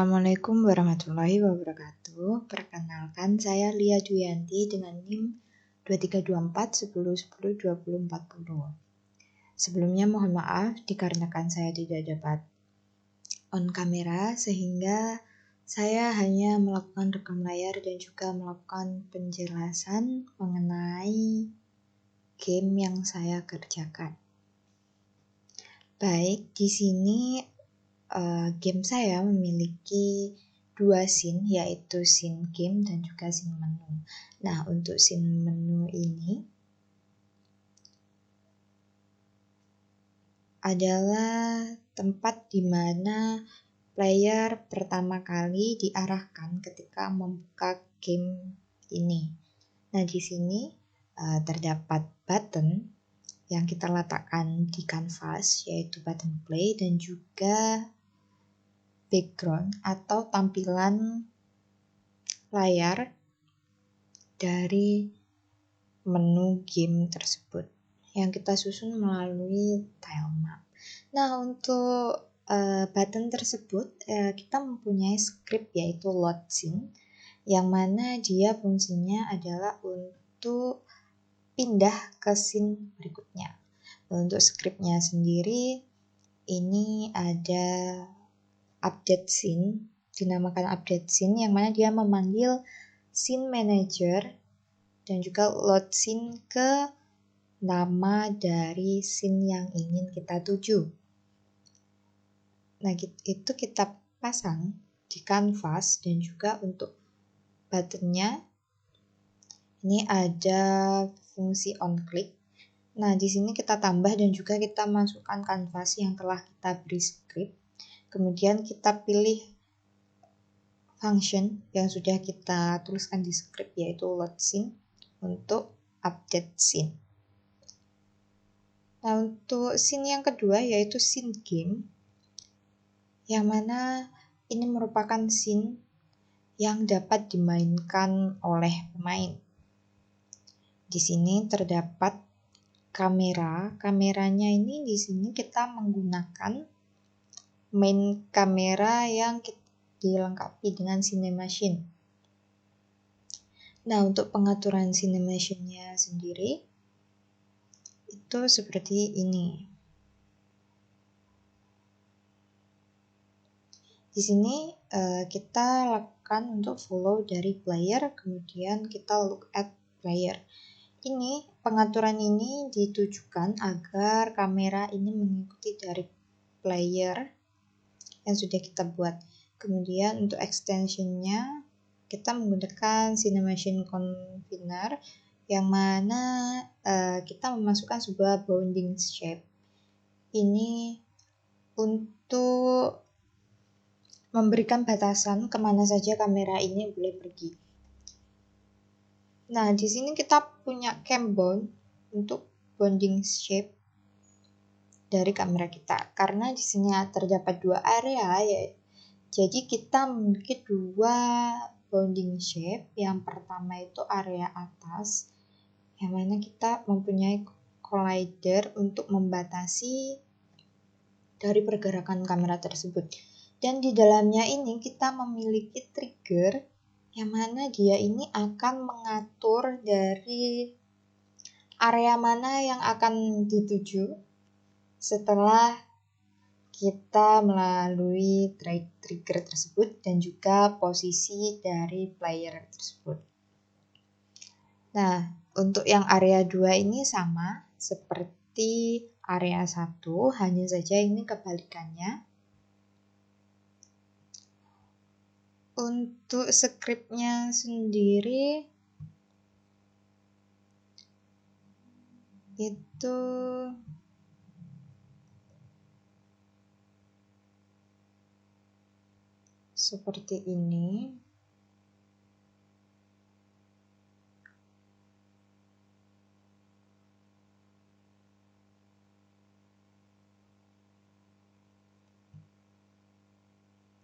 Assalamualaikum warahmatullahi wabarakatuh. Perkenalkan, saya Lia Duyanti dengan NIM 232410102040. Sebelumnya mohon maaf dikarenakan saya tidak dapat on kamera sehingga saya hanya melakukan rekam layar dan juga melakukan penjelasan mengenai game yang saya kerjakan. Baik, di sini game saya memiliki dua scene, yaitu scene game dan juga scene menu. Nah, untuk scene menu ini adalah tempat di mana player pertama kali diarahkan ketika membuka game ini. Nah, di sini terdapat button yang kita letakkan di kanvas, yaitu button play dan juga background atau tampilan layar dari menu game tersebut yang kita susun melalui tile map. Nah, untuk button tersebut kita mempunyai script yaitu load scene, yang mana dia fungsinya adalah untuk pindah ke scene berikutnya. Untuk scriptnya sendiri ini ada update scene, dinamakan update scene, yang mana dia memanggil scene manager dan juga load scene ke nama dari scene yang ingin kita tuju. Nah, itu kita pasang di kanvas, dan juga untuk buttonnya ini ada fungsi on click. Nah, di sini kita tambah dan juga kita masukkan kanvas yang telah kita beri script. Kemudian kita pilih function yang sudah kita tuliskan di script, yaitu load scene untuk update scene. Nah, untuk scene yang kedua yaitu scene game, yang mana ini merupakan scene yang dapat dimainkan oleh pemain. Di sini terdapat kamera. Kameranya ini di sini kita menggunakan main kamera yang dilengkapi dengan cinemation. Nah, untuk pengaturan cinemation-nya sendiri itu seperti ini. Di sini kita lakukan untuk follow dari player, kemudian kita look at player. Ini pengaturan ini ditujukan agar kamera ini mengikuti dari player yang sudah kita buat. Kemudian untuk extensionnya kita menggunakan cinemation convener, yang mana kita memasukkan sebuah bounding shape. Ini untuk memberikan batasan kemana saja kamera ini boleh pergi. Nah, di sini kita punya cam bound untuk bounding shape dari kamera kita, karena di sini terdapat dua area ya. Jadi kita memiliki dua bounding shape. Yang pertama itu area atas, yang mana kita mempunyai collider untuk membatasi dari pergerakan kamera tersebut. Dan di dalamnya ini kita memiliki trigger, yang mana dia ini akan mengatur dari area mana yang akan dituju setelah kita melalui trigger tersebut dan juga posisi dari player tersebut. Nah, untuk yang area 2 ini sama seperti area 1, hanya saja ini kebalikannya. Untuk scriptnya sendiri itu seperti ini.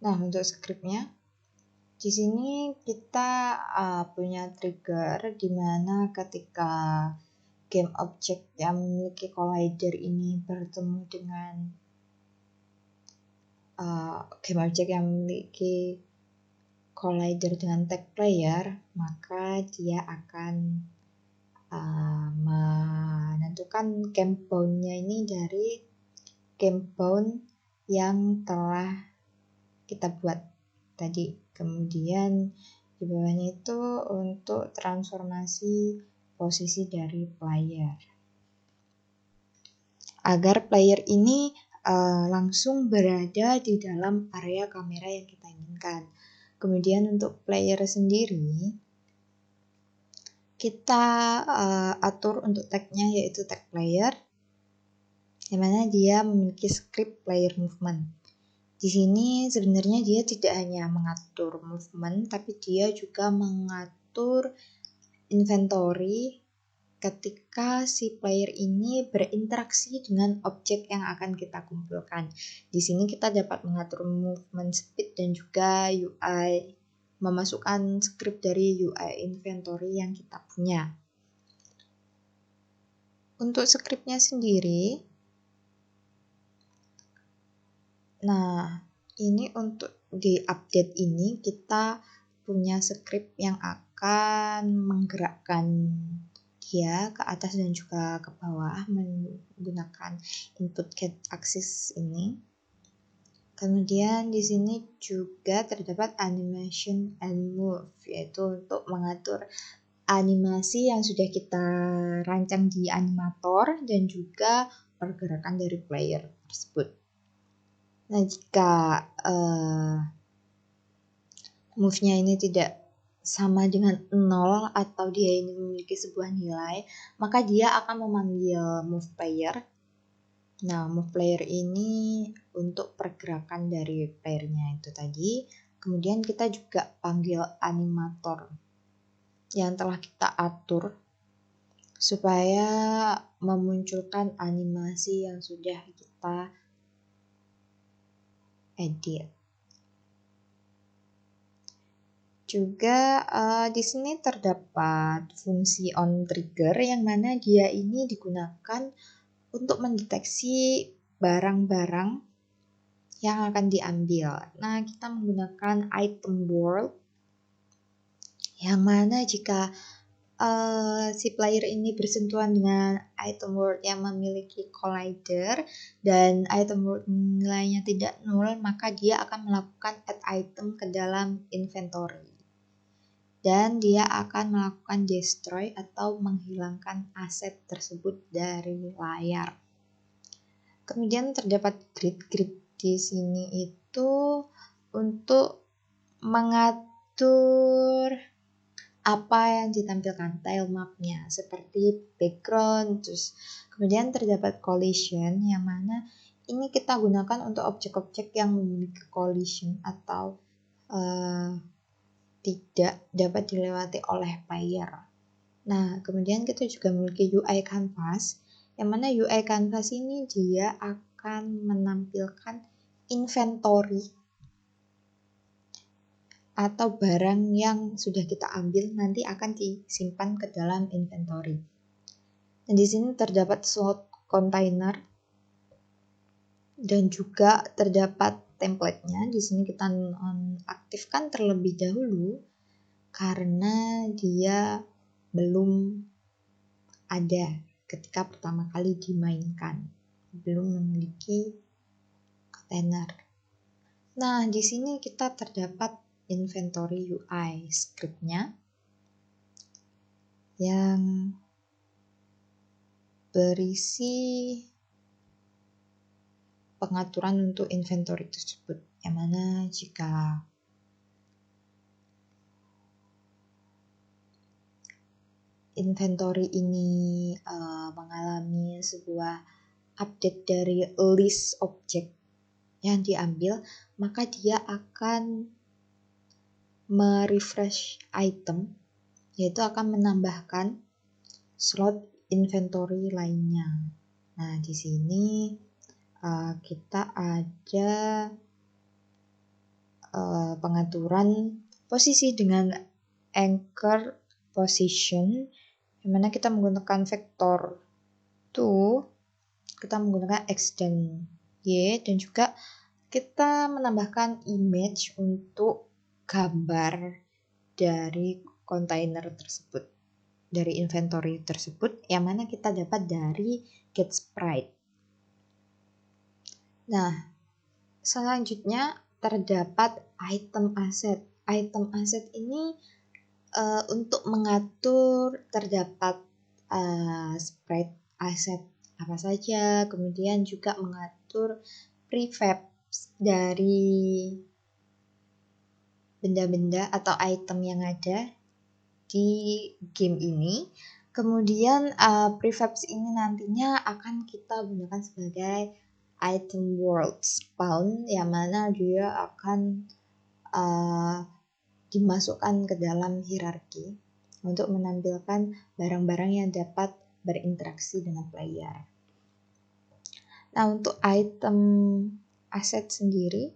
Nah, untuk scriptnya di sini kita punya trigger, di mana ketika game object yang memiliki collider ini bertemu dengan game object yang memiliki collider dengan tag player, maka dia akan menentukan game bound-nya ini dari game bound yang telah kita buat tadi. Kemudian di bawahnya itu untuk transformasi posisi dari player, agar player ini langsung berada di dalam area kamera yang kita inginkan. Kemudian untuk player sendiri, kita atur untuk tag-nya yaitu tag player, di mana dia memiliki script player movement. Di sini sebenarnya dia tidak hanya mengatur movement, tapi dia juga mengatur inventory ketika si player ini berinteraksi dengan objek yang akan kita kumpulkan. Di sini kita dapat mengatur movement speed dan juga UI, memasukkan script dari UI inventory yang kita punya. Untuk scriptnya sendiri, nah ini untuk di update ini kita punya script yang akan menggerakkan dia ke atas dan juga ke bawah menggunakan input get axis ini. Kemudian di sini juga terdapat animation and move, yaitu untuk mengatur animasi yang sudah kita rancang di animator dan juga pergerakan dari player tersebut. Nah, jika move-nya ini tidak sama dengan 0 atau dia ini memiliki sebuah nilai, maka dia akan memanggil move player. Nah, move player ini untuk pergerakan dari playernya itu tadi. Kemudian kita juga panggil animator yang telah kita atur supaya memunculkan animasi yang sudah kita edit. Juga di sini terdapat fungsi on trigger yang mana dia ini digunakan untuk mendeteksi barang-barang yang akan diambil. Nah, kita menggunakan item world yang mana jika si player ini bersentuhan dengan item world yang memiliki collider dan item world nilainya tidak nol, maka dia akan melakukan add item ke dalam inventory. Dan dia akan melakukan destroy atau menghilangkan aset tersebut dari layar. Kemudian terdapat grid di sini itu untuk mengatur apa yang ditampilkan tile mapnya seperti background. Terus kemudian terdapat collision yang mana ini kita gunakan untuk objek-objek yang memiliki collision atau tidak dapat dilewati oleh player. Nah, kemudian kita juga memiliki UI canvas, yang mana UI canvas ini dia akan menampilkan inventory atau barang yang sudah kita ambil nanti akan disimpan ke dalam inventory. Dan di sini terdapat slot container dan juga terdapat template-nya. Di sini kita aktifkan terlebih dahulu karena dia belum ada ketika pertama kali dimainkan, belum memiliki container. Nah, di sini kita terdapat inventory UI script-nya yang berisi pengaturan untuk inventory tersebut, yang mana jika inventory ini mengalami sebuah update dari list objek yang diambil, maka dia akan merefresh item, yaitu akan menambahkan slot inventory lainnya. Nah, di sini kita ada pengaturan posisi dengan anchor position, yang mana kita menggunakan vektor 2, kita menggunakan X dan Y, dan juga kita menambahkan image untuk gambar dari kontainer tersebut, dari inventory tersebut, yang mana kita dapat dari getSprite. Nah, selanjutnya terdapat item asset. Item asset ini untuk mengatur terdapat sprite asset apa saja, kemudian juga mengatur prefabs dari benda-benda atau item yang ada di game ini. Kemudian prefabs ini nantinya akan kita gunakan sebagai item world spawn, yang mana dia akan dimasukkan ke dalam hierarki untuk menampilkan barang-barang yang dapat berinteraksi dengan player. Nah, untuk item aset sendiri,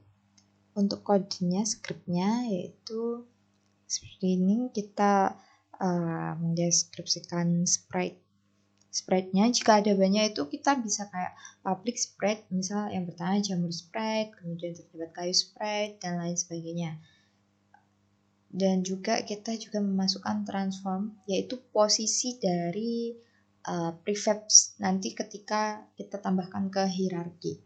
untuk kodenya, scriptnya, yaitu seperti ini. Kita mendeskripsikan sprite-nya. Jika ada banyak itu kita bisa kayak public sprite, misal yang pertama jamur sprite, kemudian terdapat kayu sprite, dan lain sebagainya. Dan juga kita juga memasukkan transform, yaitu posisi dari prefabs nanti ketika kita tambahkan ke hierarki.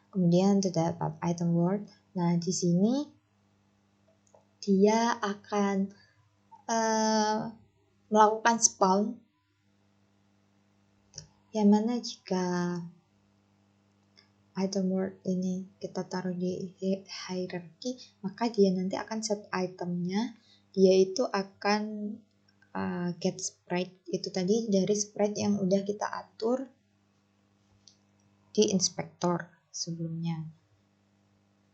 Kemudian terdapat item world. Nah, di sini dia akan melakukan spawn, yang mana jika item world ini kita taruh di hierarki, maka dia nanti akan set itemnya. Dia itu akan get sprite itu tadi dari sprite yang udah kita atur di inspektor sebelumnya.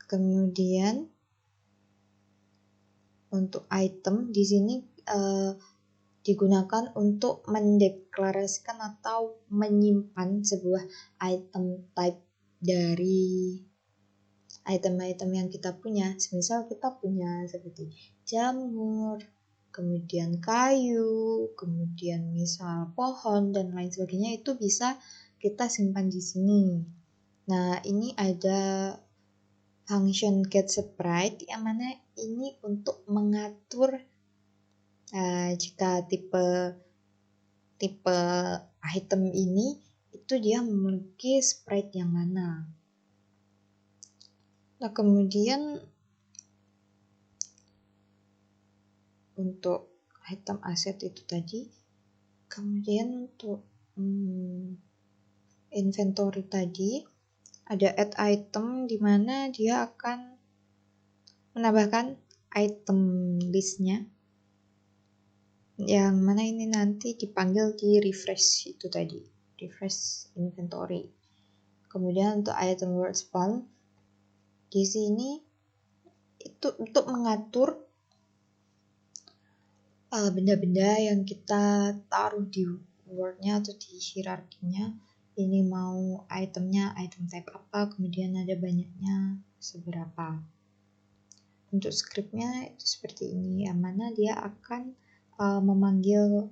Kemudian untuk item di sini digunakan untuk mendeklarasikan atau menyimpan sebuah item type dari item-item yang kita punya. Semisal kita punya seperti jamur, kemudian kayu, kemudian misal pohon dan lain sebagainya, itu bisa kita simpan di sini. Nah, ini ada function getSprite yang mana ini untuk mengatur jika tipe item ini itu dia memiliki sprite yang mana. Nah, kemudian untuk item asset itu tadi, kemudian untuk inventory tadi ada add item, di mana dia akan menambahkan item listnya, yang mana ini nanti dipanggil di refresh itu tadi, refresh inventory. Kemudian untuk item world spawn di sini itu untuk mengatur benda-benda yang kita taruh di world-nya atau di hierarkinya. Ini mau itemnya item type apa, kemudian ada banyaknya seberapa. Untuk scriptnya itu seperti ini, yang mana dia akan memanggil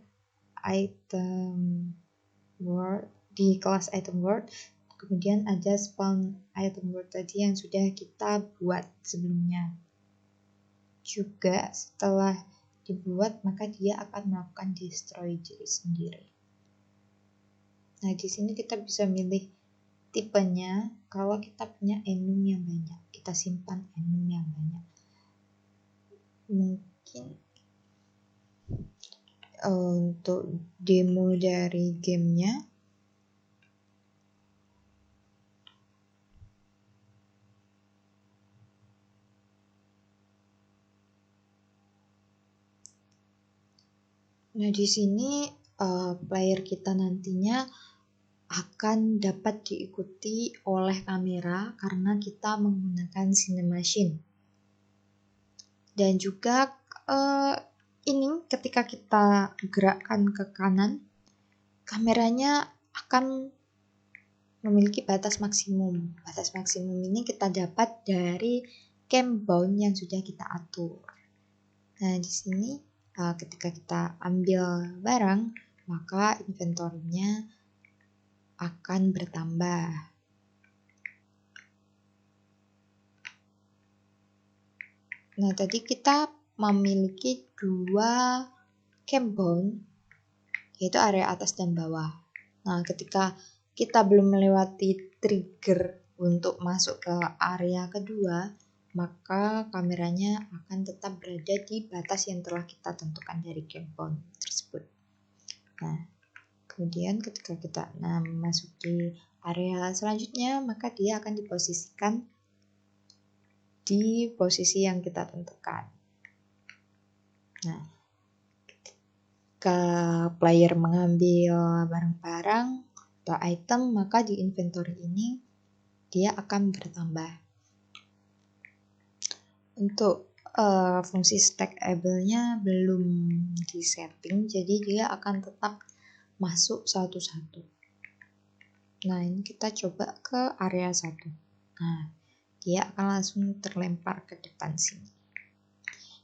item word di kelas item word, kemudian ada spawn item word tadi yang sudah kita buat sebelumnya. Juga setelah dibuat, maka dia akan melakukan destroy diri sendiri. Nah, di sini kita bisa milih tipenya. Kalau kita punya enum yang banyak, kita simpan enum yang banyak. Mungkin untuk demo dari gamenya, nah di sini player kita nantinya akan dapat diikuti oleh kamera karena kita menggunakan cinemation. Dan juga ini ketika kita gerakkan ke kanan, kameranya akan memiliki batas maksimum. Batas maksimum ini kita dapat dari cam bound yang sudah kita atur. Nah, di sini ketika kita ambil barang, maka inventory-nya akan bertambah. Nah, tadi kita memiliki dua campbone, yaitu area atas dan bawah. Nah, ketika kita belum melewati trigger untuk masuk ke area kedua, maka kameranya akan tetap berada di batas yang telah kita tentukan dari campbone tersebut. Nah, kemudian ketika kita memasuki area selanjutnya, maka dia akan diposisikan di posisi yang kita tentukan. Nah, ketika player mengambil barang-barang atau item, maka di inventory ini dia akan bertambah. Untuk fungsi stackable-nya belum disetting, jadi dia akan tetap masuk satu-satu. Nah, ini kita coba ke area 1. Nah, dia akan langsung terlempar ke depan sini.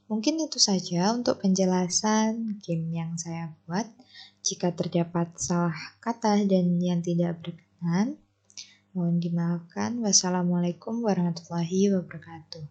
Mungkin itu saja untuk penjelasan game yang saya buat. Jika terdapat salah kata dan yang tidak berkenan, mohon dimaafkan. Wassalamualaikum warahmatullahi wabarakatuh.